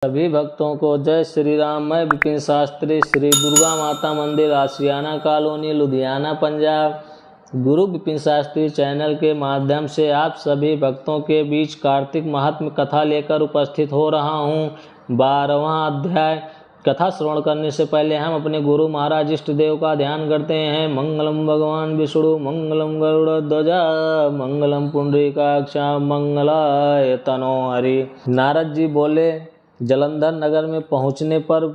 सभी भक्तों को जय श्री राम। मैं विपिन शास्त्री, श्री दुर्गा माता मंदिर, आशियाना कॉलोनी, लुधियाना, पंजाब। गुरु विपिन शास्त्री चैनल के माध्यम से आप सभी भक्तों के बीच कार्तिक महात्म्य कथा लेकर उपस्थित हो रहा हूँ। 12वां अध्याय। कथा श्रवण करने से पहले हम अपने गुरु महाराज इष्ट देव का ध्यान करते हैं। मंगलम भगवान विष्णु, मंगलम गरुड़ध्वजा, मंगलम पुंडरीकाक्षा, मंगलाय तनो हरि। नारद जी बोले, जलंधर नगर में पहुंचने पर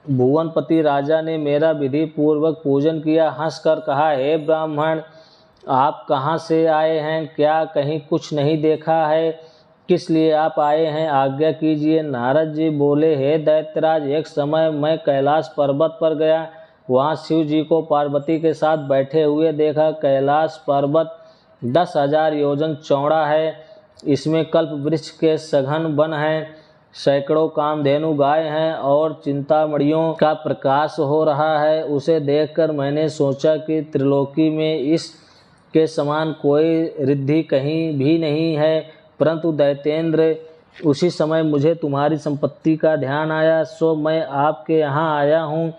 भुवनपति राजा ने मेरा विधि पूर्वक पूजन किया। हंसकर कहा, हे ब्राह्मण, आप कहाँ से आए हैं? क्या कहीं कुछ नहीं देखा है? किस लिए आप आए हैं? आज्ञा कीजिए। नारद जी बोले, हे दैत्यराज, एक समय मैं कैलाश पर्वत पर गया। वहाँ शिव जी को पार्वती के साथ बैठे हुए देखा। कैलाश पर्वत 10,000 योजन चौड़ा है। इसमें कल्प वृक्ष के सघन वन हैं, सैकड़ों कामधेनु गाय हैं और चिंतामणियों का प्रकाश हो रहा है। उसे देखकर मैंने सोचा कि त्रिलोकी में इसके समान कोई रिद्धि कहीं भी नहीं है। परंतु दैत्येंद्र, उसी समय मुझे तुम्हारी संपत्ति का ध्यान आया, सो मैं आपके यहाँ आया हूँ।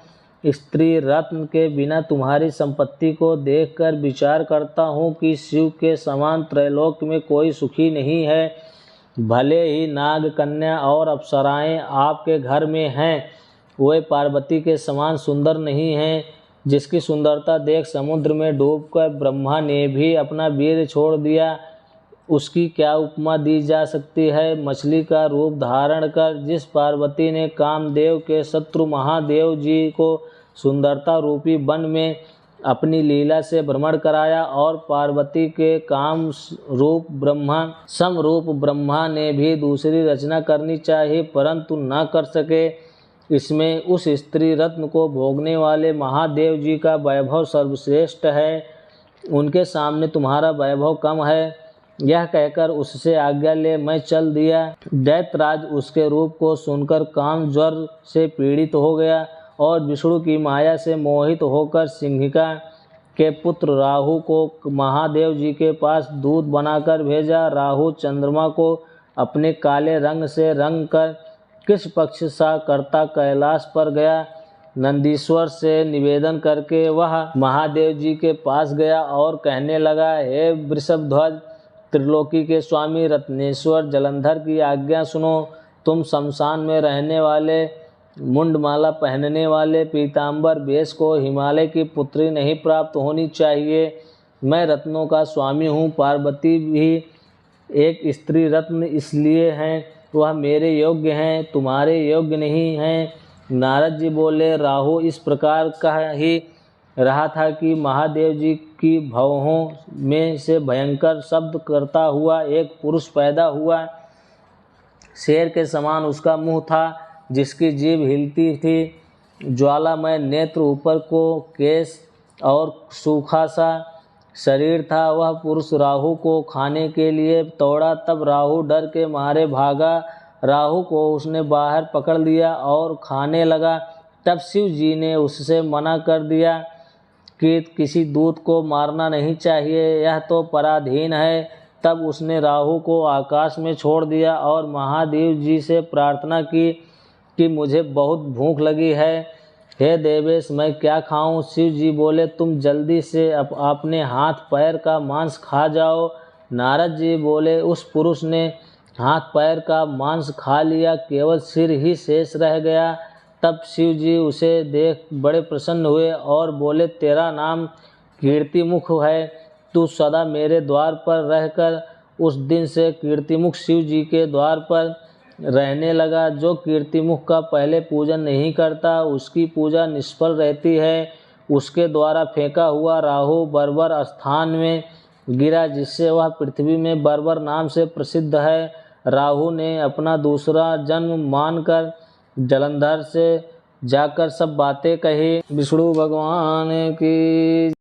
स्त्री रत्न के बिना तुम्हारी संपत्ति को देखकर विचार करता हूँ कि शिव के समान त्रैलोक में कोई सुखी नहीं है। भले ही नाग, कन्या और अप्सराएं आपके घर में हैं, वे पार्वती के समान सुंदर नहीं हैं। जिसकी सुंदरता देख समुद्र में डूबकर ब्रह्मा ने भी अपना वीर छोड़ दिया, उसकी क्या उपमा दी जा सकती है? मछली का रूप धारण कर जिस पार्वती ने कामदेव के शत्रु महादेव जी को सुंदरता रूपी वन में अपनी लीला से भ्रमण कराया, और पार्वती के काम रूप ब्रह्मा ने भी दूसरी रचना करनी चाहिए, परंतु न कर सके। इसमें उस स्त्री रत्न को भोगने वाले महादेव जी का वैभव सर्वश्रेष्ठ है, उनके सामने तुम्हारा वैभव कम है। यह कहकर उससे आज्ञा ले मैं चल दिया। दैत्यराज उसके रूप को सुनकर काम ज्वर से पीड़ित हो गया और विष्णु की माया से मोहित होकर सिंहिका के पुत्र राहु को महादेव जी के पास दूत बनाकर भेजा। राहु चंद्रमा को अपने काले रंग से रंग कर किस पक्ष सा करता कैलाश पर गया। नंदीश्वर से निवेदन करके वह महादेव जी के पास गया और कहने लगा, हे वृषभध्वज, त्रिलोकी के स्वामी रत्नेश्वर, जलंधर की आज्ञा सुनो। तुम शमशान में रहने वाले, मुंडमाला पहनने वाले पीताम्बर वेश को हिमालय की पुत्री नहीं प्राप्त होनी चाहिए। मैं रत्नों का स्वामी हूँ। पार्वती भी एक स्त्री रत्न इसलिए हैं, वह मेरे योग्य हैं, तुम्हारे योग्य नहीं हैं। नारद जी बोले, राहु इस प्रकार कह ही रहा था कि महादेव जी की भवों में से भयंकर शब्द करता हुआ एक पुरुष पैदा हुआ। शेर के समान उसका मुंह था, जिसकी जीभ हिलती थी। ज्वालामय नेत्र, ऊपर को केश और सूखा सा शरीर था। वह पुरुष राहु को खाने के लिए दौड़ा, तब राहु डर के मारे भागा। राहु को उसने बाहर पकड़ लिया और खाने लगा। तब शिव जी ने उससे मना कर दिया कि किसी दूत को मारना नहीं चाहिए, यह तो पराधीन है। तब उसने राहु को आकाश में छोड़ दिया और महादेव जी से प्रार्थना की कि मुझे बहुत भूख लगी है, हे देवेश, मैं क्या खाऊं? शिव जी बोले, तुम जल्दी से अपने हाथ पैर का मांस खा जाओ। नारद जी बोले, उस पुरुष ने हाथ पैर का मांस खा लिया, केवल सिर ही शेष रह गया। तब शिव जी उसे देख बड़े प्रसन्न हुए और बोले, तेरा नाम कीर्तिमुख है, तू सदा मेरे द्वार पर रहकर। उस दिन से कीर्तिमुख शिव जी के द्वार पर रहने लगा। जो कीर्तिमुख का पहले पूजन नहीं करता, उसकी पूजा निष्फल रहती है। उसके द्वारा फेंका हुआ राहु बर्बर स्थान में गिरा, जिससे वह पृथ्वी में बर्बर नाम से प्रसिद्ध है। राहु ने अपना दूसरा जन्म मानकर जलंधर से जाकर सब बातें कही। विष्णु भगवान की